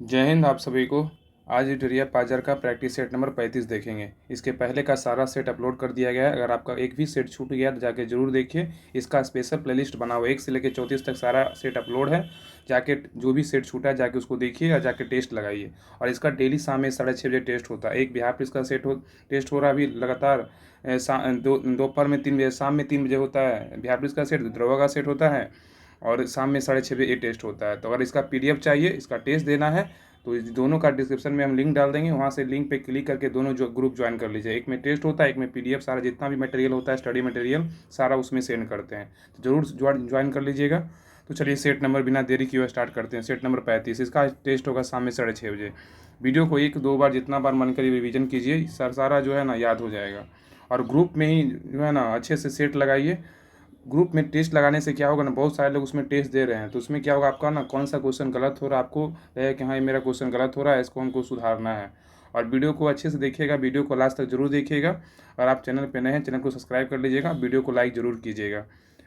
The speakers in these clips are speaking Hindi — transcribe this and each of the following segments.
जय हिंद आप सभी को। आज ट्यूटोरियल पाजर का प्रैक्टिस सेट नंबर 35 देखेंगे। इसके पहले का सारा सेट अपलोड कर दिया गया है। अगर आपका एक भी सेट छूट गया तो जाके जरूर देखिए। इसका स्पेशल प्लेलिस्ट बना हुआ है, 1 से लेकर 34 तक सारा सेट अपलोड है। जाके जो भी सेट छूटा है जाके उसको देखिए और जाके टेस्ट लगाइए। और इसका डेली शाम में 6:30 बजे टेस्ट होता है। एक बिहार पुलिस का टेस्ट हो रहा है अभी लगातार। दोपहर में 3 बजे, शाम में 3 बजे होता है बिहार पुलिस का सेट, दरोगा का सेट होता है। और शाम में 6:30 बजे ये टेस्ट होता है। तो अगर इसका PDF चाहिए, इसका टेस्ट देना है तो इस दोनों का डिस्क्रिप्शन में हम लिंक डाल देंगे। वहाँ से लिंक पे क्लिक करके दोनों जो ग्रुप ज्वाइन कर लीजिए। एक में टेस्ट होता है, एक में PDF। सारा जितना भी मटेरियल होता है, स्टडी मटेरियल सारा उसमें सेंड करते हैं। तो जरूर ज्वाइन कर लीजिएगा। तो चलिए सेट नंबर बिना देरी किए स्टार्ट करते हैं। सेट नंबर 35, इसका टेस्ट होगा शाम में 6:30 बजे। वीडियो को 1-2 बार जितना बार मन करे रिविजन कीजिए, सारा जो है ना याद हो जाएगा। और ग्रुप में ही जो है ना अच्छे से सेट लगाइए। ग्रुप में टेस्ट लगाने से क्या होगा ना, बहुत सारे लोग उसमें टेस्ट दे रहे हैं, तो उसमें क्या होगा आपका ना, कौन सा क्वेश्चन गलत हो रहा है आपको लगेगा कि हाँ ये मेरा क्वेश्चन गलत हो रहा है, इसको हमको सुधारना है। और वीडियो को अच्छे से देखिएगा, वीडियो को लास्ट तक जरूर देखिएगा। और आप चैनल पे नए हैं, चैनल को सब्सक्राइब कर लीजिएगा, वीडियो को लाइक जरूर कीजिएगा।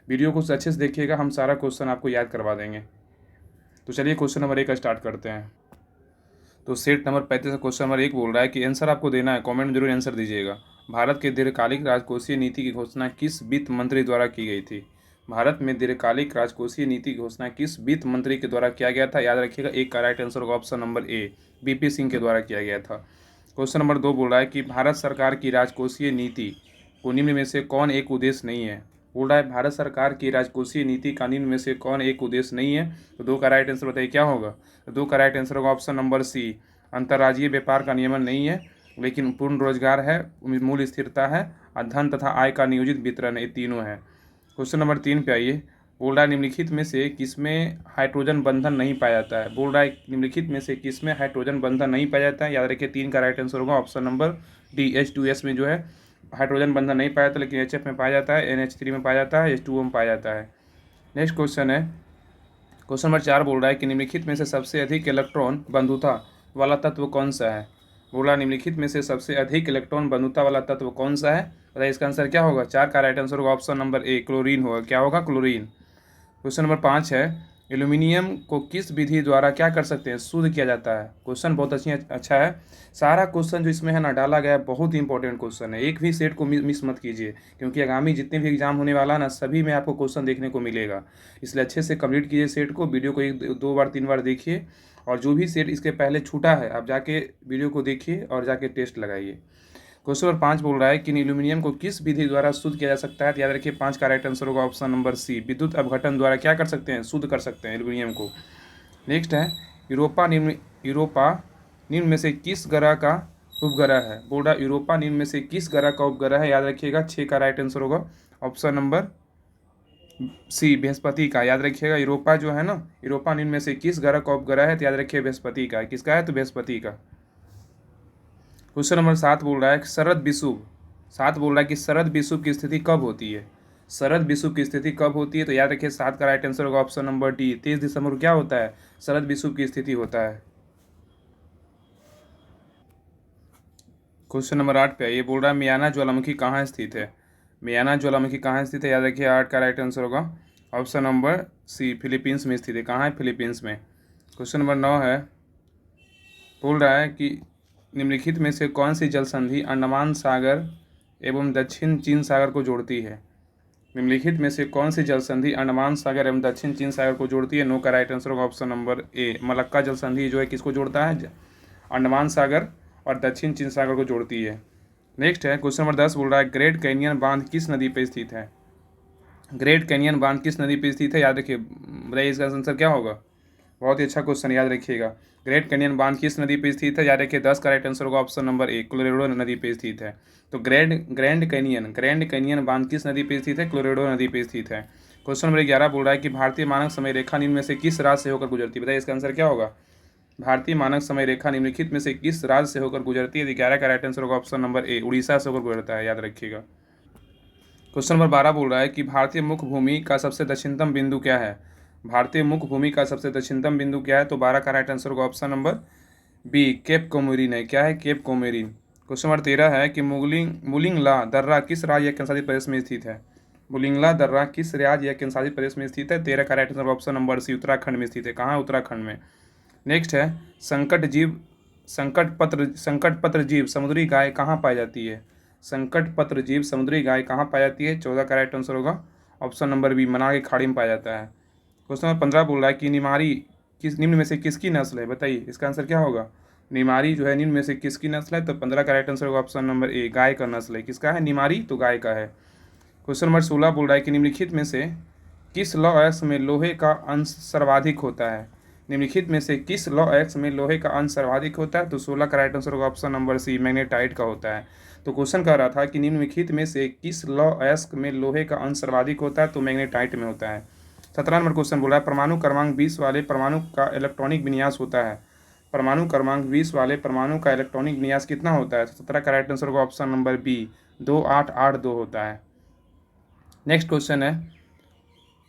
वीडियो को अच्छे से देखिएगा, हम सारा क्वेश्चन आपको याद करवा देंगे। तो चलिए क्वेश्चन नंबर 1 स्टार्ट करते हैं। तो सेट नंबर 35 का क्वेश्चन नंबर 1 बोल रहा है कि आंसर आपको देना है, कमेंट में जरूर आंसर दीजिएगा। भारत के दीर्घकालिक राजकोषीय नीति की घोषणा किस वित्त मंत्री द्वारा की गई थी? भारत में दीर्घकालिक राजकोषीय नीति की घोषणा किस वित्त मंत्री के द्वारा किया गया था? याद रखिएगा, एक का राइट आंसर होगा option number A, BP Singh के द्वारा किया गया था। क्वेश्चन नंबर 2 बोल रहा है कि भारत सरकार की राजकोषीय नीति को निम्न में से कौन एक उद्देश्य नहीं है? बोल रहा है भारत सरकार की राजकोषीय नीति का निम्न में से कौन एक उद्देश्य नहीं है? तो 2 का राइट आंसर बताइए क्या होगा? तो 2 का राइट आंसर होगा ऑप्शन नंबर सी, अंतर्राज्यीय व्यापार का नियमन नहीं है, लेकिन पूर्ण रोजगार है, मूल स्थिरता है और धन तथा आय का नियोजित वितरण, ये तीनों है। क्वेश्चन नंबर 3 पे आइए। बोल रहा है निम्नलिखित में से किसमें हाइड्रोजन बंधन नहीं पाया जाता है? बोल रहा है निम्नलिखित में से किसमें हाइड्रोजन बंधन नहीं पाया जाता है? याद रखिए 3 का राइट आंसर होगा ऑप्शन नंबर डी, H2S में जो है हाइड्रोजन बंधन नहीं पाया जाता, लेकिन HF में पाया जाता है, NH3 में पाया जाता है, H2O में पाया जाता है। नेक्स्ट क्वेश्चन है, क्वेश्चन नंबर 4 बोल रहा है कि निम्नलिखित में से सबसे अधिक इलेक्ट्रॉन बंधुता वाला तत्व कौन सा है? बोल रहा है निम्नलिखित में से सबसे अधिक इलेक्ट्रॉन बंधुता वाला तत्व कौन सा है? बताइए इसका आंसर क्या होगा? 4 का राइट आंसर होगा ऑप्शन नंबर ए, क्लोरीन होगा। क्या होगा? क्लोरीन। क्वेश्चन नंबर 5 है, एल्यूमिनियम को किस विधि द्वारा क्या कर सकते हैं, शुद्ध किया जाता है? क्वेश्चन बहुत अच्छा है। सारा क्वेश्चन जो इसमें है ना डाला गया है, बहुत ही इंपॉर्टेंट क्वेश्चन है। एक भी सेट को मिस मत कीजिए, क्योंकि आगामी जितने भी एग्जाम होने वाला है ना, सभी में आपको क्वेश्चन देखने को मिलेगा। इसलिए अच्छे से कंप्लीट कीजिए सेट को। वीडियो को 1-2 बार 3 बार देखिए। और जो भी सेट इसके पहले छूटा है आप जाके वीडियो को देखिए और जाके टेस्ट लगाइए। क्वेश्चन नंबर 5 बोल रहा है कि एल्यूमिनियम को किस विधि द्वारा शुद्ध किया जा सकता है? तो याद रखिए 5 का राइट आंसर होगा ऑप्शन नंबर सी, विद्युत अपघटन द्वारा क्या कर सकते हैं, शुद्ध कर सकते हैं एल्यूमिनियम को। नेक्स्ट है, यूरोपा निम्न में से किस ग्रह का उपग्रह है? बोल रहा है यूरोपा निम्न में से किस ग्रह का उपग्रह है? याद रखिएगा 6 का राइट आंसर होगा ऑप्शन नंबर सी, बृहस्पति का। याद रखिएगा यूरोपा जो है ना, यूरोपा निम्न में से किस ग्रह का उपग्रह है? तो याद रखिए बृहस्पति का। किसका है? तो बृहस्पति का। क्वेश्चन नंबर 7 बोल रहा है शरद विषुव 7 बोल रहा है कि शरद विषुव की स्थिति कब होती है? शरद विषुव की स्थिति कब होती है? तो याद रखिए 7 का राइट आंसर होगा ऑप्शन नंबर डी, 23 दिसंबर को क्या होता है, शरद विषुव की स्थिति होता है। क्वेश्चन नंबर 8 पे ये बोल रहा है मियाना ज्वालामुखी कहाँ स्थित है? मियाना ज्वालामुखी कहाँ स्थित है? याद रखिए 8 का राइट आंसर होगा ऑप्शन नंबर सी, फिलीपींस में स्थित है। कहाँ है? फिलीपींस में। क्वेश्चन नंबर 9 है, बोल रहा है कि निम्नलिखित में से कौन सी जल संधि अंडमान सागर एवं दक्षिण चीन सागर को जोड़ती है? निम्नलिखित में से कौन सी जल संधि अंडमान सागर एवं दक्षिण चीन सागर को जोड़ती है? नो का राइट आंसर होगा ऑप्शन नंबर ए, मलक्का जल संधि जो है किसको जोड़ता है, अंडमान सागर और दक्षिण चीन सागर को जोड़ती है। नेक्स्ट है क्वेश्चन नंबर 10 बोल रहा है ग्रेट कैनियन बांध किस नदी पर स्थित है? ग्रेट कैनियन बांध किस नदी पर स्थित है? याद रखिए, बताइए इसका आंसर क्या होगा? बहुत ही अच्छा क्वेश्चन, याद रखिएगा। ग्रेट कैनियन बांध किस नदी पे स्थित है? याद रखिए 10 का राइट आंसर होगा ऑप्शन नंबर ए, क्लोरेडो नदी पे स्थित है। तो ग्रैंड कैनियन बांध किस नदी पे स्थित है? क्लोरेडो नदी पे स्थित है। क्वेश्चन नंबर 11 बोल रहा है कि भारतीय मानक समय रेखा निम्न में से किस राज्य से होकर गुजरती है? बताइए इसका आंसर क्या होगा? भारतीय मानक समय रेखा निम्नलिखित में से किस राज्य से होकर गुजरती है? 11 का राइट आंसर होगा ऑप्शन नंबर ए, उड़ीसा से होकर गुजरता है, याद रखिएगा। क्वेश्चन नंबर 12 बोल रहा है कि भारतीय मुख्य भूमि का सबसे दक्षिणतम बिंदु क्या है? भारतीय मुख्य भूमि का सबसे दक्षिणतम बिंदु क्या है? तो 12 का राइट आंसर होगा option number B, Cape Comorin है। क्या है? Cap Comorin. क्वेश्चन नंबर 13 है कि मुलिंगला दर्रा किस राज्य या केंद्रशासित प्रदेश में स्थित है? मुलिंगला दर्रा किस राज्य या केंद्रशासित प्रदेश में स्थित है? 13 का right answer option number C, Uttarakhand में स्थित है। कहाँ है? उत्तराखंड में। नेक्स्ट है संकट पत्र जीव समुद्री गाय कहाँ पाई जाती है? संकट पत्र जीव समुद्री गाय कहाँ पाई जाती है? 14 का राइट आंसर होगा ऑप्शन नंबर बी, मनार की खाड़ी में पाया जाता है। क्वेश्चन नंबर 15 बोल रहा है कि निमारी किस निम्न में से किसकी नस्ल है? बताइए इसका आंसर क्या होगा। निमारी जो है निम्न में से किसकी नस्ल है? तो 15 का राइट आंसर होगा ऑप्शन नंबर ए, गाय का नस्ल है। किसका है? निमारी, तो गाय का है। क्वेश्चन नंबर 16 बोल रहा है कि निम्नलिखित में से किस लॉ एक्स में लोहे का अंश सर्वाधिक होता है? निम्नलिखित में से किस लॉ एक्स में लोहे का अंश सर्वाधिक होता है? तो 16 का राइट आंसर होगा ऑप्शन नंबर सी, मैग्नेटाइट का होता है। तो क्वेश्चन कह रहा था कि निम्नलिखित में से किस लॉ एक्स में लोहे का अंश सर्वाधिक होता है? तो मैग्नेटाइट में होता है। 17 नंबर क्वेश्चन बोला है परमाणु क्रमांक 20 वाले परमाणु का इलेक्ट्रॉनिक विन्यास होता है। परमाणु क्रमांक 20 वाले परमाणु का इलेक्ट्रॉनिक विन्यास कितना होता है? 17 का राइट आंसर होगा ऑप्शन नंबर बी, 2882 होता है। नेक्स्ट क्वेश्चन है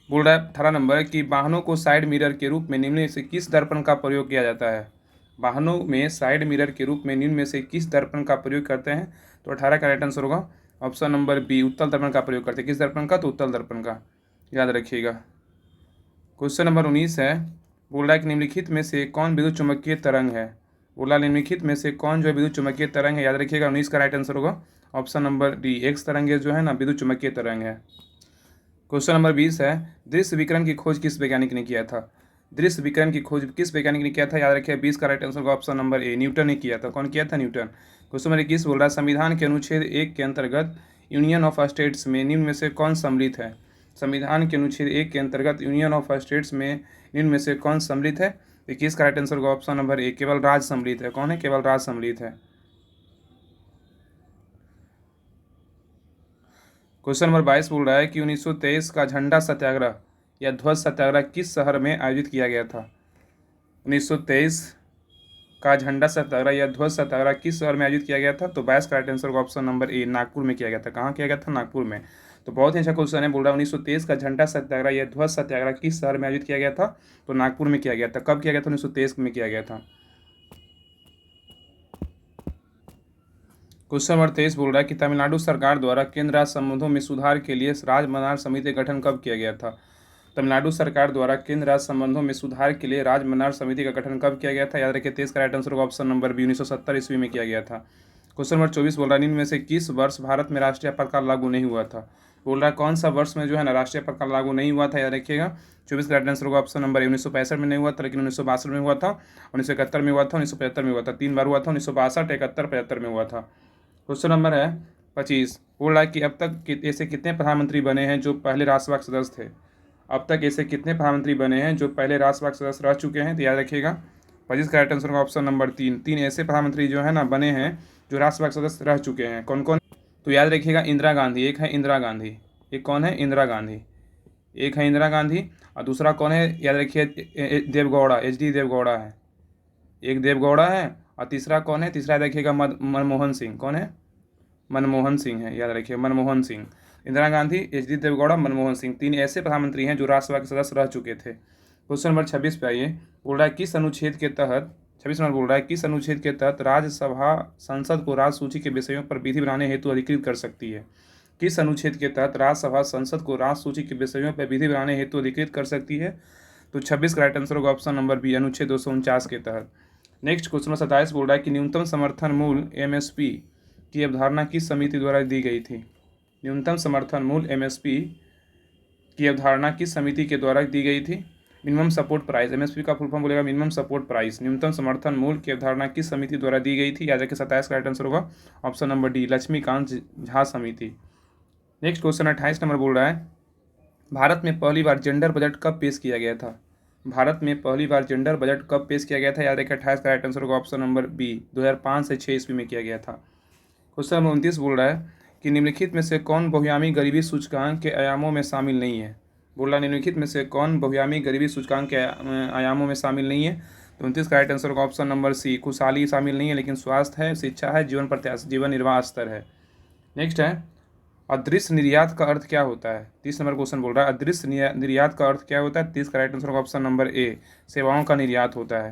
बोल रहा है 18 नंबर कि वाहनों को साइड मिरर के रूप में निम्न में से किस दर्पण का प्रयोग किया जाता है? वाहनों में साइड मिरर के रूप में निम्न में से किस दर्पण का प्रयोग करते हैं? तो 18 का राइट आंसर होगा ऑप्शन नंबर बी, उत्तल दर्पण का प्रयोग करते हैं। किस दर्पण का? तो उत्तल दर्पण का, याद रखिएगा। क्वेश्चन नंबर 19 है बोल रहा है कि निम्नलिखित में से कौन विद्युत चुम्बकीय तरंग है? बोला निम्नलिखित में से कौन जो है विद्युत चुम्बकीय तरंग है? याद रखिएगा 19 का राइट आंसर होगा ऑप्शन नंबर डी, एक्स तरंग जो है ना विद्युत चुम्बकीय तरंग है। क्वेश्चन नंबर 20 है दृश्य विकिरण की खोज किस वैज्ञानिक ने किया था? दृश्य विकिरण की खोज किस वैज्ञानिक ने किया था? याद रखिए 20 का राइट आंसर होगा ऑप्शन नंबर ए, न्यूटन ने किया था। कौन किया था? न्यूटन। क्वेश्चन नंबर 21 बोल रहा है संविधान के अनुच्छेद 1 के अंतर्गत यूनियन ऑफ स्टेट्स में निम्न में से कौन सम्मिलित है? संविधान के अनुच्छेद 1 के अंतर्गत यूनियन ऑफ स्टेट्स में निम्न में से कौन सम्मिलित है? 21 का राइट आंसर होगा ऑप्शन नंबर ए, केवल राज्य सम्मिलित है। कौन है? केवल राज्य सम्मिलित है। क्वेश्चन नंबर 22 बोल रहा है कि 1923 का झंडा सत्याग्रह या ध्वज सत्याग्रह किस शहर में आयोजित किया गया था? 1923 का झंडा सत्याग्रह या ध्वज सत्याग्रह किस शहर में आयोजित किया गया था? तो 22 का राइट आंसर का ऑप्शन नंबर ए, नागपुर में किया गया था। कहाँ किया गया था? नागपुर में। तो बहुत ही अच्छा क्वेश्चन है। बोल रहा है 1923 का झंडा सत्याग्रह या ध्वज सत्याग्रह किस शहर में आयोजित किया गया था? तो नागपुर में किया गया था। कब किया गया था? 1923 में किया गया था। क्वेश्चन नंबर 23 बोल रहा है कि तमिलनाडु सरकार द्वारा केंद्र राज्य संबंधों में सुधार के लिए राज्य मन्दार समिति का गठन कब किया गया था? तमिलनाडु सरकार द्वारा केंद्र राज्य संबंधों में सुधार के लिए राज्य मन्दार समिति का गठन कब किया गया था? याद रखिए 23 का राइट आंसर होगा ऑप्शन नंबर बी, 1970 ईस्वी में किया गया था। क्वेश्चन नंबर 24 बोल रहा है निम्न में से किस वर्ष भारत में राष्ट्रीय आपातकाल लागू नहीं हुआ था? बोल रहा है कौन सा वर्ष में जो है ना राष्ट्रीय आपातकाल लागू नहीं हुआ था? याद रखिएगा 24 का राइट आंसर होगा ऑप्शन नंबर 1965 में नहीं हुआ था, लेकिन 1962 में हुआ था, 1971 में हुआ था, 1975 में हुआ था। 3 बार हुआ था, 1962, 71, 75 में हुआ था। क्वेश्चन नंबर है 25 बोल रहा है कि अब तक ऐसे कितने प्रधानमंत्री बने हैं जो पहले राज्यसभा के सदस्य थे? अब तक ऐसे कितने प्रधानमंत्री बने हैं जो पहले राज्यसभा के सदस्य रह चुके हैं? तो याद रखिएगा 25 का राइट आंसर होगा ऑप्शन नंबर 3, 3 ऐसे प्रधानमंत्री जो है ना बने हैं जो राज्यसभा के सदस्य रह चुके हैं। कौन कौन? तो याद रखिएगा इंदिरा गांधी, एक है इंदिरा गांधी। एक कौन है? इंदिरा गांधी। एक है इंदिरा गांधी और दूसरा कौन है? याद रखिए देवगौड़ा, HD देवगौड़ा है। एक देवगौड़ा है और तीसरा कौन है? तीसरा देखिएगा मनमोहन सिंह। कौन है? मनमोहन सिंह है। याद रखिए मनमोहन सिंह। इंदिरा गांधी, HD देवगौड़ा, मनमोहन सिंह, 3 ऐसे प्रधानमंत्री हैं जो राज्यसभा के सदस्य रह चुके थे। क्वेश्चन नंबर 26 पे आइए। बोल रहा है किस अनुच्छेद के तहत 26 नंबर बोल रहा है किस अनुच्छेद के तहत राज्यसभा संसद को राज्य सूची के विषयों पर विधि बनाने हेतु अधिकृत कर सकती है? किस अनुच्छेद के तहत राज्यसभा संसद को राज्य सूची के विषयों पर विधि बनाने हेतु अधिकृत कर सकती है? तो 26 का राइट आंसर होगा ऑप्शन नंबर बी, अनुच्छेद 249 के तहत। नेक्स्ट क्वेश्चन नंबर 27 बोल रहा है कि न्यूनतम समर्थन मूल्य MSP की अवधारणा किस समिति द्वारा दी गई थी? न्यूनतम समर्थन मूल्य MSP की अवधारणा किस समिति के द्वारा दी गई थी? मिनिमम सपोर्ट प्राइस, MSP का फुल फॉर्म बोलेगा मिनिमम सपोर्ट प्राइस। न्यूनतम समर्थन मूल्य की अवधारणा किस समिति द्वारा दी गई थी? याद रखिए 27 का राइट आंसर होगा option number D, Laxmikant Jha समिति। नेक्स्ट क्वेश्चन 28 नंबर बोल रहा है भारत में पहली बार जेंडर बजट कब पेश किया गया था? भारत में पहली बार जेंडर बजट कब पेश किया गया था? याद रखिए 28 का राइट आंसर होगा ऑप्शन नंबर बी, 2005 से 6 ईस्वी में किया गया था। क्वेश्चन नंबर 29 बोल रहा है कि निम्नलिखित में से कौन बहुआयामी गरीबी सूचकांक के आयामों में शामिल नहीं है? बोल रहा निम्नलिखित में से कौन बहुआयामी गरीबी सूचकांक के आयामों में शामिल नहीं है? तो 29 का राइट आंसर होगा ऑप्शन नंबर सी, खुशहाली शामिल नहीं है, लेकिन स्वास्थ्य है, शिक्षा है, जीवन निर्वाह स्तर है। नेक्स्ट है अदृश्य निर्यात का अर्थ क्या होता है? 30 नंबर क्वेश्चन बोल रहा है अदृश्य निर्यात का अर्थ क्या होता है? 30 का राइट आंसर होगा ऑप्शन नंबर ए, सेवाओं का निर्यात होता है।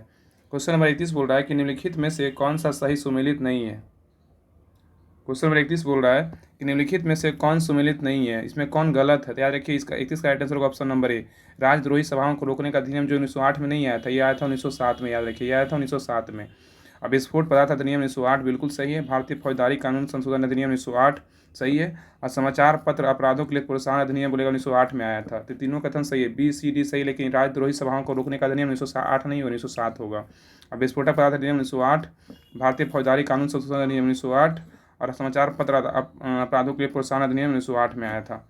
क्वेश्चन नंबर 31 बोल रहा है कि निम्नलिखित में से कौन सा सही सुमेलित नहीं है? क्वेश्चन नंबर 31 बोल रहा है कि निम्नलिखित में से कौन सुमेलित नहीं है, इसमें कौन गलत है। तो याद रखिए इसका 31 का राइट आंसर होगा ऑप्शन नंबर ए, राजद्रोही सभाओं को रोकने का अधिनियम जो 1908 में नहीं आया था, ये आया था 1907 में। याद रखिए ये आया था 1907 में। अब विस्फोट पदार्थ अधिनियम 1908 बिल्कुल सही है। भारतीय फौजदारी कानून संशोधन अधिनियम 1908 सही है। और समाचार पत्र अपराधों के लिए प्रोत्साहन अधिनियम बोलेगा 1908 में आया था। तो तीनों कथन सही है, बी सी डी सही, लेकिन राजद्रोही सभाओं को रोकने का अधिनियम 1908 नहीं, 1907 होगा। अब विस्फोटक पदार्थ अधिनियम 1908, भारतीय फौजदारी कानून संशोधन अधिनियम 1908 और समाचार पत्र अपराधों के लिए प्रोत्साहन अधिनियम 1908 में आया था।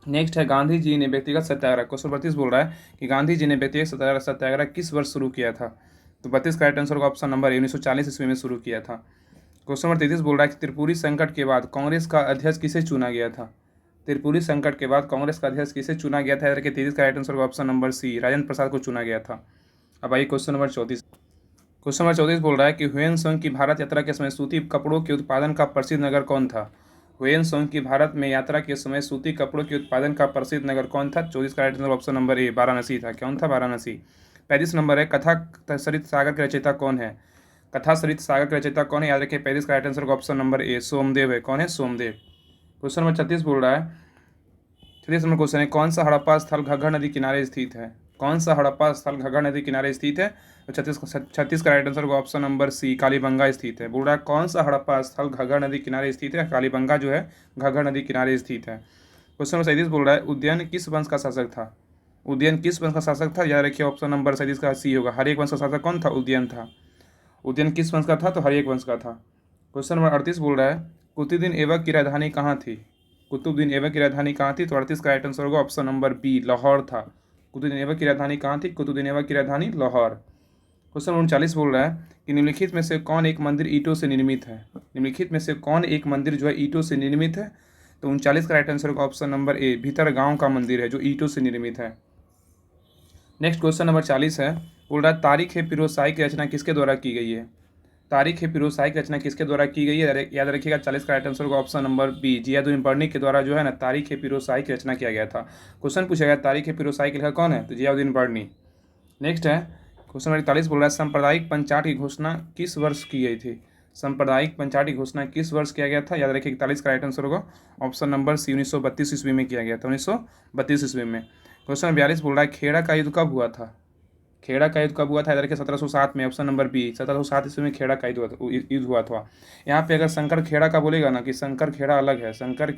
नेक्स्ट है गांधी जी ने व्यक्तिगत सत्याग्रह। क्वेश्चन 32 बोल रहा है कि गांधी जी ने व्यक्तिगत सत्याग्रह किस वर्ष शुरू किया था। तो 32 का राइट आंसर होगा ऑप्शन नंबर ए, 1940 ईस्वी में शुरू किया था। क्वेश्चन नंबर 33 बोल रहा है कि त्रिपुरी संकट के बाद कांग्रेस का अध्यक्ष किसे चुना गया था। त्रिपुरी संकट के बाद कांग्रेस का अध्यक्ष किसे चुना गया था। 33 का राइट आंसर होगा ऑप्शन नंबर सी, राजेंद्र प्रसाद को चुना गया था। अब आइए क्वेश्चन नंबर 34। क्वेश्चन नंबर 34 बोल रहा है कि ह्वेनसांग की भारत यात्रा के समय सूती कपड़ों के उत्पादन का प्रसिद्ध नगर कौन था। ह्वेनसांग की भारत में यात्रा के समय सूती कपड़ों के उत्पादन का प्रसिद्ध नगर कौन था। 34 का right answer option number A, Varanasi था। कौन था, वाराणसी। 35 नंबर है कथा सरित सागर के रचयिता कौन है। कथा सरित सागर के रचयिता कौन है, याद रखिए 35 का right answer option number A, Somdev है। कौन है, सोमदेव। क्वेश्चन नंबर 36 बोल रहा है, 36 नंबर क्वेश्चन है कौन सा हड़प्पा स्थल घग्गर नदी किनारे स्थित है। कौन सा हड़प्पा स्थल घग्गर नदी किनारे स्थित है। तो 36 का राइट आंसर होगा ऑप्शन नंबर सी, कालीबंगा स्थित है। बोल रहा है कौन सा हड़प्पा स्थल घग्गर नदी किनारे स्थित है। कालीबंगा जो है घग्गर नदी किनारे स्थित है। क्वेश्चन नंबर 37 बोल रहा है उद्यन किस वंश का शासक था। उदयन किस वंश का शासक था, याद रखिए ऑप्शन नंबर 37 का सी होगा, हर एक वंश का शासक कौन था, उदयन था। उदयन किस वंश का था, तो हर एक वंश का था। क्वेश्चन नंबर 38 बोल रहा है कुतुबुद्दीन ऐबक की राजधानी कहाँ थी। कुतुबुद्दीन ऐबक की राजधानी कहाँ थी। तो 38 का राइट आंसर होगा ऑप्शन नंबर बी, लाहौर था। कुतुबुद्दीन ऐबक की राजधानी कहाँ थी, कुतुबुद्दीन ऐबक की राजधानी लाहौर। क्वेश्चन नंबर 39 बोल रहा है कि निम्नलिखित में से कौन एक मंदिर ईंटों से निर्मित है। निम्नलिखित में से कौन एक मंदिर जो है ईंटों से निर्मित है। तो 39 का राइट आंसर होगा ऑप्शन नंबर ए, भीतर गांव का मंदिर है जो ईंटों से निर्मित है। नेक्स्ट क्वेश्चन नंबर 40 है, बोल रहा है तारीख ए फिरोज शाही की रचना किसके द्वारा की गई है। तारीख ए फिरोज शाही की रचना किसके द्वारा की गई है, याद रखिएगा 40 का राइट आंसर होगा ऑप्शन नंबर बी, जियाउद्दीन बर्नी के द्वारा जो है ना तारीख ए फिरोज शाही की रचना किया गया था। क्वेश्चन पूछा गया तारीख ए फिरोज शाही के लेखक कौन है, तो जियाउद्दीन बर्नी। नेक्स्ट है क्वेश्चन नंबर 41 बोल रहा है सांप्रदायिक पंचाट की घोषणा किस वर्ष की गई थी। सांप्रदायिक पंचाट की घोषणा किस वर्ष किया गया था, याद रखिए 41 का राइट आंसर होगा ऑप्शन नंबर सी, 1932 ईस्वी में किया गया था, 1932 ईस्वी में। क्वेश्चन नंबर 42 बोल रहा है खेड़ा का युद्ध कब हुआ था। खेड़ा का युद्ध कब हुआ था, याद रखिए 1707 में, ऑप्शन नंबर बी, 1707 ईस्वी में खेड़ा का युद्ध हुआ था। यहाँ पे अगर शंकर खेड़ा का बोलेगा ना कि शंकर खेड़ा अलग है, शंकर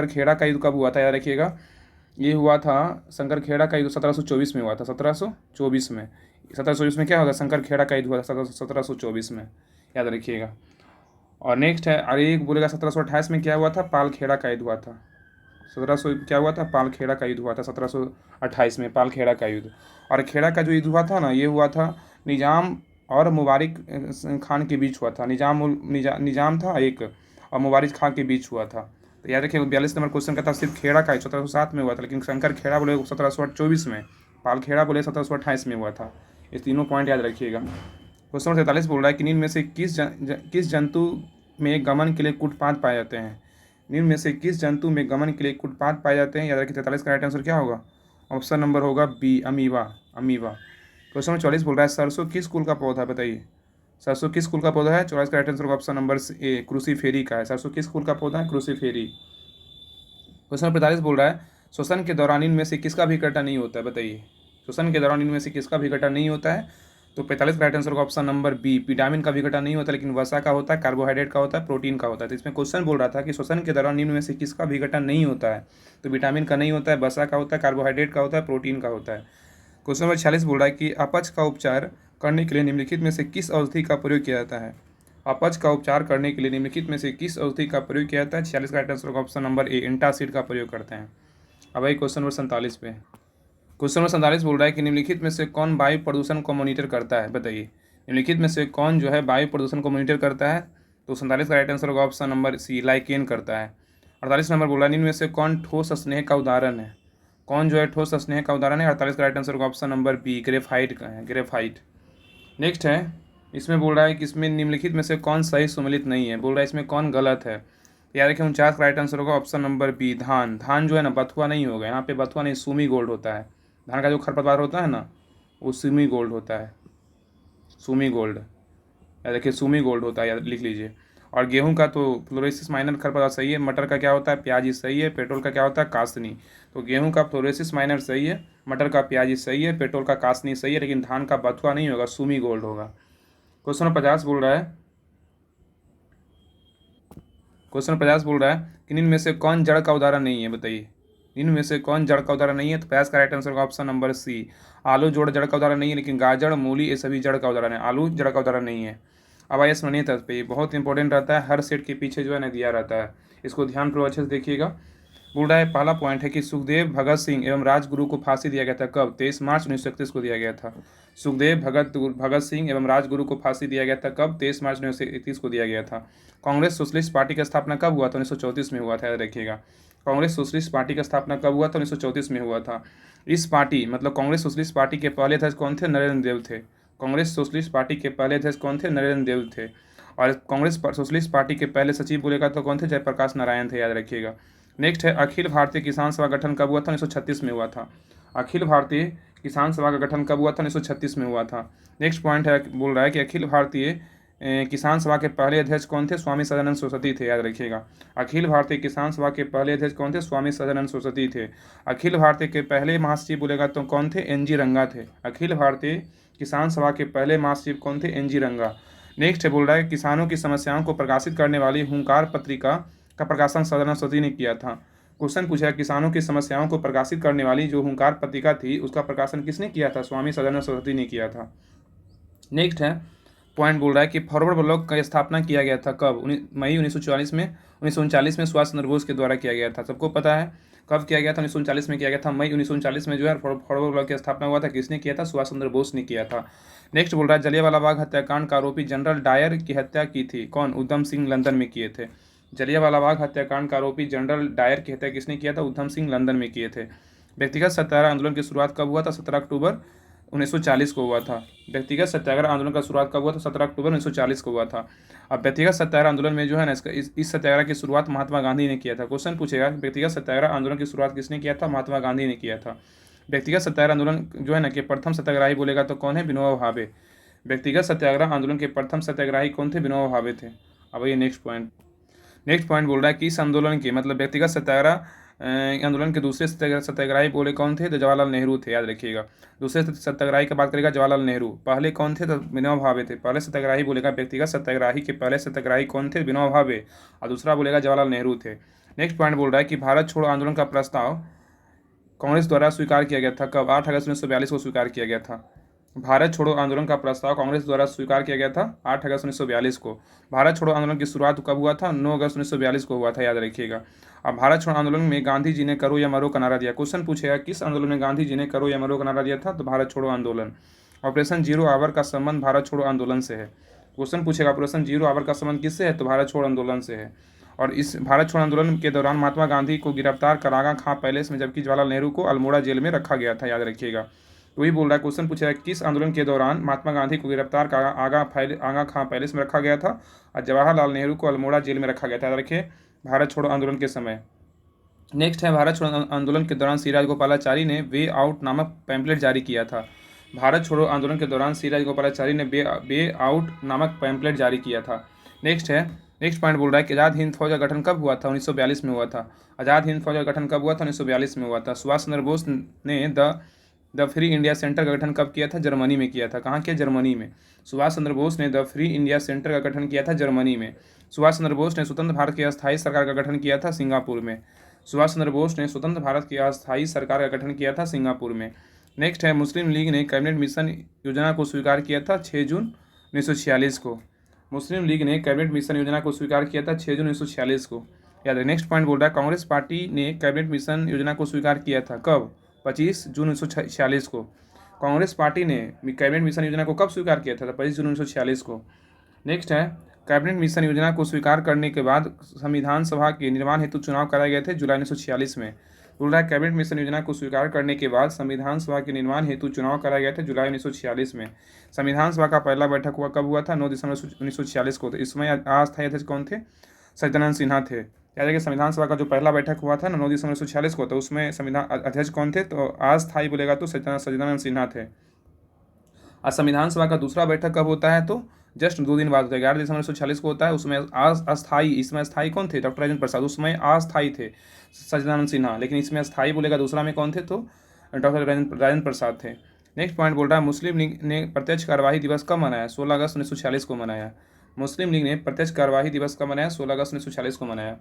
खेड़ा का युद्ध कब हुआ था, याद रखिएगा ये हुआ था शंकर खेड़ा का युद्ध 1724 में हुआ था, 1724 में। 1724 में क्या होगा, शंकर खेड़ा का युद्ध हुआ था 1724 में, याद रखिएगा। और नेक्स्ट है, अरे एक बोलेगा 1728 में क्या हुआ था, पाल खेड़ा का युद्ध हुआ था। 1700 क्या हुआ था, पाल खेड़ा का युद्ध हुआ था 1728 में, पाल खेड़ा का युद्ध। और खेड़ा का जो युद्ध हुआ था ना, ये हुआ था निजाम और मुबारिक खान के बीच हुआ था। निजाम था एक और मुबारिक खान के बीच हुआ था। तो याद रखिए 42 नंबर क्वेश्चन का था सिर्फ खेड़ा का 1707 में हुआ था, लेकिन शंकर खेड़ा बोले 1724 में, पाल खेड़ा बोले 1728 में हुआ था। ये तीनों पॉइंट याद रखिएगा। क्वेश्चन नंबर 43 बोल रहा है कि निम्न में से किस जंतु में गमन के लिए कुटपाथ पाए जाते हैं। निम्न में से किस जंतु में गमन के लिए कुटपाथ पाए जाते हैं, याद रखिए 43 का राइट आंसर क्या होगा, ऑप्शन नंबर होगा बी, अमीबा। क्वेश्चन नंबर 44 बोल रहा है सरसों किस कुल का पौधा है, बताइए। सरसों किस कुल का पौधा है, 44 का राइट आंसर होगा ऑप्शन नंबर ए, क्रूसीफेरी का है। सरसों किस कुल का पौधा है, क्रूसीफेरी। क्वेश्चन नंबर 45 बोल रहा है श्वसन के दौरान इनमें से किसका भी घटा नहीं होता है, बताइए। श्वसन के दौरान इनमें से किसका भी घटा नहीं होता है। तो 45 का राइट आंसर होगा ऑप्शन नंबर बी, विटामिन का भी घटा नहीं होता, लेकिन वसा का होता है, कार्बोहाइड्रेट का होता है, प्रोटीन का होता है। तो इसमें क्वेश्चन बोल रहा था कि श्वसन के दौरान इनमें से किसका भी घटा नहीं होता है। तो विटामिन का नहीं होता है, वसा का होता है, कार्बोहाइड्रेट का होता है, प्रोटीन का होता है। क्वेश्चन नंबर 46 बोल रहा है कि अपच का उपचार करने के लिए निम्नलिखित में से किस औषधि का प्रयोग किया जाता है। अपच का उपचार करने के लिए निम्नलिखित में से किस औषधि का प्रयोग किया जाता है। 46 का राइट आंसर होगा ऑप्शन नंबर ए, एंटासिड का प्रयोग करते हैं। अब वही क्वेश्चन नंबर 47 पे। क्वेश्चन नंबर 47 बोल रहा है कि निम्नलिखित में से कौन वायु प्रदूषण को मॉनिटर करता है, बताइए। निम्नलिखित में से कौन जो है वायु प्रदूषण को मॉनिटर करता है। तो 47 का राइट आंसर होगा ऑप्शन नंबर सी, लाइकेन करता है। 48 नंबर बोल रहा है निम्न में से कौन ठोस स्नेह का उदाहरण है। कौन जो है ठोस स्नेह का उदाहरण है। 48 का राइट आंसर होगा ऑप्शन नंबर बी, ग्रेफाइट का है, ग्रेफाइट। नेक्स्ट है, इसमें बोल रहा है कि इसमें निम्नलिखित में से कौन सही सुमेलित नहीं है। बोल रहा है इसमें कौन गलत है। याद रखिए 49 का राइट आंसर होगा ऑप्शन नंबर बी, धान। धान जो है ना बथुआ नहीं होगा, यहाँ पे बथुआ नहीं, सूमी गोल्ड होता है। धान का जो खरपतवार होता है ना, वो सूमी गोल्ड होता है, सूमी गोल्ड। याद रखिए सूमी गोल्ड होता है, याद लिख लीजिए। और गेहूं का तो फ्लोरोसिस माइनर खरपतवार सही है, मटर का क्या होता है प्याजी सही है, पेट्रोल का क्या होता है कासनी। तो गेहूं का फ्लोरोसिस माइनर सही है, मटर का प्याजी सही है, पेट्रोल का कासनी सही है, लेकिन धान का बथुआ नहीं होगा, सुमी गोल्ड होगा। क्वेश्चन 50 बोल रहा है, क्वेश्चन 50 बोल रहा है कि निम्न में से कौन जड़ का उदाहरण नहीं है, बताइए निम्न में से कौन जड़ का उदाहरण नहीं है। तो 50 का राइट आंसर होगा ऑप्शन नंबर सी, आलू जोड़ जड़ का उदाहरण नहीं है, लेकिन गाजर मूली ये सभी जड़ का उदाहरण है, आलू जड़ का उदाहरण नहीं है। अब आइए सुनिए तर्ज पे, ये बहुत इंपॉर्टेंट रहता है, हर सेट के पीछे जो है ना दिया रहता है, इसको ध्यानपूर्वक अच्छे से देखिएगा। बोल रहा है पहला पॉइंट है कि सुखदेव भगत सिंह एवं राजगुरु को फांसी दिया गया था कब, 23 मार्च 1931 को दिया गया था। सुखदेव भगत सिंह एवं राजगुरु को फांसी दिया गया था कब, 23 मार्च 1931 को दिया गया था। कांग्रेस सोशलिस्ट पार्टी की स्थापना कब हुआ था, 1934 में हुआ था, याद रखिएगा। कांग्रेस सोशलिस्ट पार्टी का स्थापना कब हुआ था, 1934 में हुआ था। इस पार्टी मतलब कांग्रेस सोशलिस्ट पार्टी के पहले अध्यक्ष कौन थे, नरेंद्र देव थे। कांग्रेस सोशलिस्ट पार्टी के पहले अध्यक्ष कौन थे, नरेंद्र देव थे। और कांग्रेस सोशलिस्ट पार्टी के पहले सचिव बोलेगा तो कौन थे, जयप्रकाश नारायण थे, याद रखिएगा। नेक्स्ट है अखिल भारतीय किसान सभा गठन कब हुआ था, 1936 में हुआ था। अखिल भारतीय किसान सभा का गठन कब हुआ था, 1936 में हुआ था। नेक्स्ट पॉइंट है, बोल रहा है कि अखिल भारतीय किसान सभा के पहले अध्यक्ष कौन थे, स्वामी सदानंद सरस्वती थे, याद रखिएगा। अखिल भारतीय किसान सभा के पहले अध्यक्ष कौन थे, स्वामी सदानंद सरस्वती थे। अखिल भारतीय के पहले महासचिव बोलेगा तो कौन थे, एन जी रंगा थे। अखिल भारतीय किसान सभा के पहले महासचिव कौन थे, एन जी रंगा। नेक्स्ट है, बोल रहा है किसानों की समस्याओं को प्रकाशित करने वाली हुंकार पत्रिका का प्रकाशन सदानंद सरस्वती ने किया था। क्वेश्चन पूछा किसानों की समस्याओं को प्रकाशित करने वाली जो हुंकार पत्रिका थी उसका प्रकाशन किसने किया था, स्वामी सदानंद सरस्वती ने किया था। नेक्स्ट है पॉइंट, बोल रहा है कि फॉरवर्ड ब्लॉक का स्थापना किया गया था कब, मई 1944 में, 1939 में सुभाष चंद्र बोस के द्वारा किया गया था। सबको पता है कब किया गया था, 1939 में किया गया था, मई 1939 में जो है फॉरवर्ड ब्लॉक की स्थापना हुआ था, किसने किया था, सुभाष चंद्र बोस ने किया था। नेक्स्ट बोल रहा है जलियांवाला बाग हत्याकांड का आरोपी जनरल डायर की हत्या की थी कौन, उधम सिंह लंदन में किए थे। जलियांवाला बाग हत्याकांड का आरोपी जनरल डायर की हत्या किसने किया था, उधम सिंह लंदन में किए थे। व्यक्तिगत सत्याग्रह आंदोलन की शुरुआत कब हुआ था, 17 अक्टूबर 1940 को हुआ था। व्यक्तिगत सत्याग्रह आंदोलन का शुरुआत कब हुआ था, 17 अक्टूबर 1940 को हुआ था। अब व्यक्तिगत सत्याग्रह आंदोलन में जो है ना इस सत्याग्रह की शुरुआत महात्मा गांधी ने किया था। क्वेश्चन पूछेगा व्यक्तिगत सत्याग्रह आंदोलन की शुरुआत किसने किया था, महात्मा गांधी ने किया था। व्यक्तिगत सत्याग्रह आंदोलन जो है ना कि प्रथम सत्याग्रही बोलेगा तो कौन है, विनोबा भावे। व्यक्तिगत सत्याग्रह आंदोलन के प्रथम सत्याग्रही कौन थे, विनोबा भावे थे। अब ये नेक्स्ट पॉइंट बोल रहा है कि इस आंदोलन के मतलब व्यक्तिगत सत्याग्रह आंदोलन के दूसरे सत्याग्रही बोले कौन थे, तो जवाहरलाल नेहरू थे, याद रखिएगा। दूसरे सत्याग्रही की बात करेगा जवाहरलाल नेहरू, पहले कौन थे तो विनोबा भावे थे। पहले सत्याग्रही बोलेगा व्यक्तिगत सत्याग्रही के पहले सत्याग्रही कौन थे, विनोबा भावे, और दूसरा बोलेगा जवाहरलाल नेहरू थे। नेक्स्ट पॉइंट बोल रहा है कि भारत छोड़ो आंदोलन का प्रस्ताव कांग्रेस द्वारा स्वीकार किया गया था कब, 8 अगस्त 1942 को स्वीकार किया गया था। भारत छोड़ो आंदोलन का प्रस्ताव कांग्रेस द्वारा स्वीकार किया गया था 8 अगस्त 1942 को। भारत छोड़ो आंदोलन की शुरुआत कब हुआ था, 9 अगस्त 1942 को हुआ था, याद रखिएगा। अब भारत छोड़ो आंदोलन में गांधी जी ने करो या मरो का नारा दिया। क्वेश्चन पूछेगा किस आंदोलन में गांधी जी ने करो या मरो का नारा दिया था, तो भारत छोड़ो आंदोलन। ऑपरेशन जीरो आवर का संबंध भारत छोड़ो आंदोलन से है। क्वेश्चन पूछेगा ऑपरेशन जीरो आवर का संबंध किससे है, तो भारत छोड़ो आंदोलन से है। और इस भारत छोड़ो आंदोलन के दौरान महात्मा गांधी को गिरफ्तार कर आगा खां पैलेस में, जबकि जवाहरलाल नेहरू को अल्मोड़ा जेल में रखा गया था, याद रखिएगा। तो वही बोल रहा है क्वेश्चन पूछा किस आंदोलन के दौरान महात्मा गांधी को गिरफ्तार कर आगा खां पैलेस में रखा गया था और जवाहरलाल नेहरू को अल्मोड़ा जेल में रखा गया था, याद रखिए, भारत छोड़ो आंदोलन के समय। नेक्स्ट है भारत छोड़ो आंदोलन के दौरान सी राजगोपालाचारी ने वे आउट नामक पैम्पलेट जारी किया था। भारत छोड़ो आंदोलन के दौरान सी राजगोपालाचारी ने वे आउट नामक पैम्पलेट जारी किया था। नेक्स्ट पॉइंट बोल रहा है कि आज़ाद हिंद फौज का गठन कब हुआ था, 1942 में हुआ था। आज़ाद हिंद फौज का गठन कब हुआ था, 1942 में हुआ था। सुभाष चंद्र बोस ने द फ्री इंडिया सेंटर का गठन कब किया था, जर्मनी में किया था। कहाँ किया, जर्मनी में। सुभाष चंद्र बोस ने द फ्री इंडिया सेंटर का गठन किया था जर्मनी में। सुभाष चंद्र बोस ने स्वतंत्र भारत की अस्थायी सरकार का गठन किया था सिंगापुर में। सुभाष चंद्र बोस ने स्वतंत्र भारत की अस्थायी सरकार का गठन किया था सिंगापुर में। नेक्स्ट है मुस्लिम लीग ने कैबिनेट मिशन योजना को स्वीकार किया था 6 जून 1946 को। मुस्लिम लीग ने कैबिनेट मिशन योजना को स्वीकार किया था 6 जून 1946 को, याद है। नेक्स्ट पॉइंट बोल रहा है कांग्रेस पार्टी ने कैबिनेट मिशन योजना को स्वीकार किया था कब, 25 जून 1946 को। कांग्रेस पार्टी ने कैबिनेट मिशन योजना को कब स्वीकार किया था, 25 जून 1946 को। नेक्स्ट है कैबिनेट मिशन योजना को स्वीकार करने के बाद संविधान सभा के निर्माण हेतु चुनाव कराए गए थे जुलाई 1946 में। बोल रहा है कैबिनेट मिशन योजना को स्वीकार करने के बाद संविधान सभा के निर्माण हेतु चुनाव कराए गए थे जुलाई 1946 में। संविधान सभा का पहला बैठक हुआ कब हुआ था, 9 दिसंबर 1946 को। तो इसमें अस्थायी अध्यक्ष कौन थे, सच्चिदानंद सिन्हा थे। याद है कि संविधान सभा का जो पहला बैठक हुआ था ना 9 दिसंबर 1946 को, तो उसमें संविधान अध्यक्ष कौन थे, तो अस्थायी बोलेगा तो सच्चिदानंद सिन्हा थे। और संविधान सभा का दूसरा बैठक कब होता है, तो जस्ट 2 दिन बाद होता है, 11 दिसंबर 1946 को होता है। उसमें अस्थाई, इसमें अस्थाई कौन थे? डॉक्टर राजेंद्र प्रसाद। उसमें अस्थाई थे सच्चिदानंद सिन्हा, लेकिन इसमें अस्थाई बोलेगा दूसरा में कौन थे? तो डॉक्टर राजेंद्र प्रसाद थे। नेक्स्ट पॉइंट बोल रहा है मुस्लिम लीग ने प्रत्यक्ष कार्यवाही दिवस कब मनाया? 16 अगस्त 1946 को मनाया। मुस्लिम लीग ने प्रत्यक्ष कार्यवाही दिवस कब मनाया? 16 अगस्त 1946 को मनाया।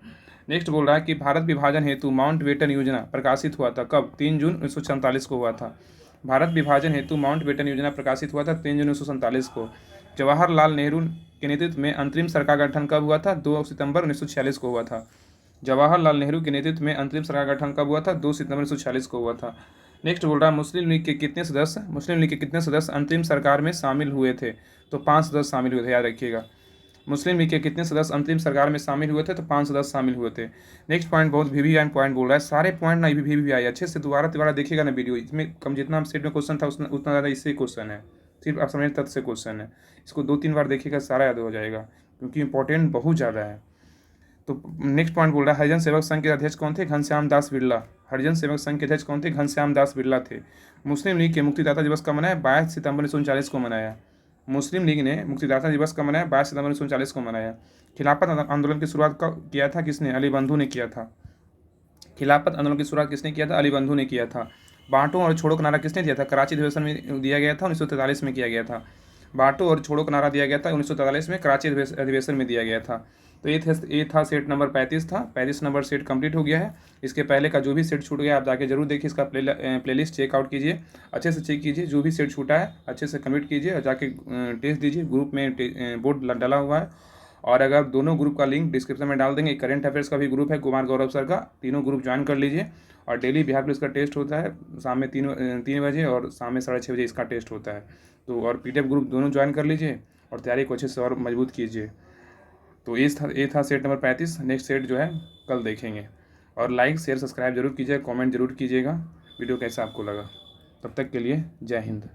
नेक्स्ट बोल रहा है कि भारत विभाजन हेतु माउंट बेटन योजना प्रकाशित हुआ था कब? 3 जून 1947 को हुआ था। भारत विभाजन हेतु माउंट बेटन योजना प्रकाशित हुआ था 3 जून 1947 को। जवाहरलाल नेहरू के नेतृत्व में अंतरिम सरकार का गठन कब हुआ था? 2 सितंबर 1946 को हुआ था। जवाहरलाल नेहरू के नेतृत्व में अंतरिम सरकार का गठन कब हुआ था? 2 सितंबर 1946 को हुआ था। नेक्स्ट बोल रहा है मुस्लिम लीग के कितने सदस्य अंतरिम सरकार में शामिल हुए थे? तो 5 सदस्य शामिल हुए थे, याद रखिएगा। मुस्लिम लीग के कितने सदस्य अंतरिम सरकार में शामिल हुए थे? तो 5 सदस्य शामिल हुए थे। नेक्स्ट पॉइंट बहुत वीवीआई पॉइंट बोल रहा है, सारे पॉइंट ना वीवीआई अच्छे से दोबारा देखिएगा ना वीडियो, इसमें कम जितना सेट में क्वेश्चन था उतना ज़्यादा इससे क्वेश्चन है, सिर्फ आप समझ तथ्य से क्वेश्चन है। इसको 2-3 बार देखिएगा, सारा याद हो जाएगा, क्योंकि इंपॉर्टेंट बहुत ज़्यादा है। तो नेक्स्ट पॉइंट बोल रहा है हरिजन सेवक संघ के अध्यक्ष कौन थे? घनश्याम दास बिरला। हरिजन सेवक संघ के अध्यक्ष कौन थे? घनश्याम दास बिरला थे। मुस्लिम लीग के मुक्तिदाता दिवस कब मनाया? 22 सितंबर 1939 को मनाया। मुस्लिम लीग ने मुक्तिदाता दिवस कब मनाया? 22 सितंबर 1939 को मनाया। खिलाफत आंदोलन की शुरुआत कब किया था? किसने? अली बंधु ने किया था। खिलाफत आंदोलन की शुरुआत किसने किया था? अली बंधु ने किया था। बांटो और छोड़ो का नारा किसने दिया था? कराची अधिवेशन में दिया गया था, 1943 में किया गया था। बांटो और छोड़ो का नारा दिया गया था 1943 में, कराची अधिवेशन में दिया गया था। तो ये था सेट नंबर 35 था। 35 नंबर सेट कंप्लीट हो गया है। इसके पहले का जो भी सेट छूट गया आप जाके जरूर देखिए, इसका प्लेलिस्ट चेकआउट कीजिए, अच्छे से चेक कीजिए, जो भी सेट छूटा है अच्छे से कंप्लीट कीजिए और जाके टेस्ट दीजिए। ग्रुप में बोर्ड डाला हुआ है, और अगर दोनों ग्रुप का लिंक डिस्क्रिप्शन में डाल देंगे। करंट अफेयर्स का भी ग्रुप है कुमार गौरव सर का, तीनों ग्रुप ज्वाइन कर लीजिए। और डेली बिहार पुलिस का टेस्ट होता है शाम में 3 बजे और शाम में 6:30 बजे इसका टेस्ट होता है। तो और पीडीएफ ग्रुप दोनों ज्वाइन कर लीजिए और तैयारी को अच्छे से और मजबूत कीजिए। तो ये था सेट नंबर 35। नेक्स्ट सेट जो है कल देखेंगे। और लाइक शेयर सब्सक्राइब जरूर कीजिएगा, कमेंट जरूर कीजिएगा वीडियो कैसा आपको लगा। तब तक के लिए जय हिंद।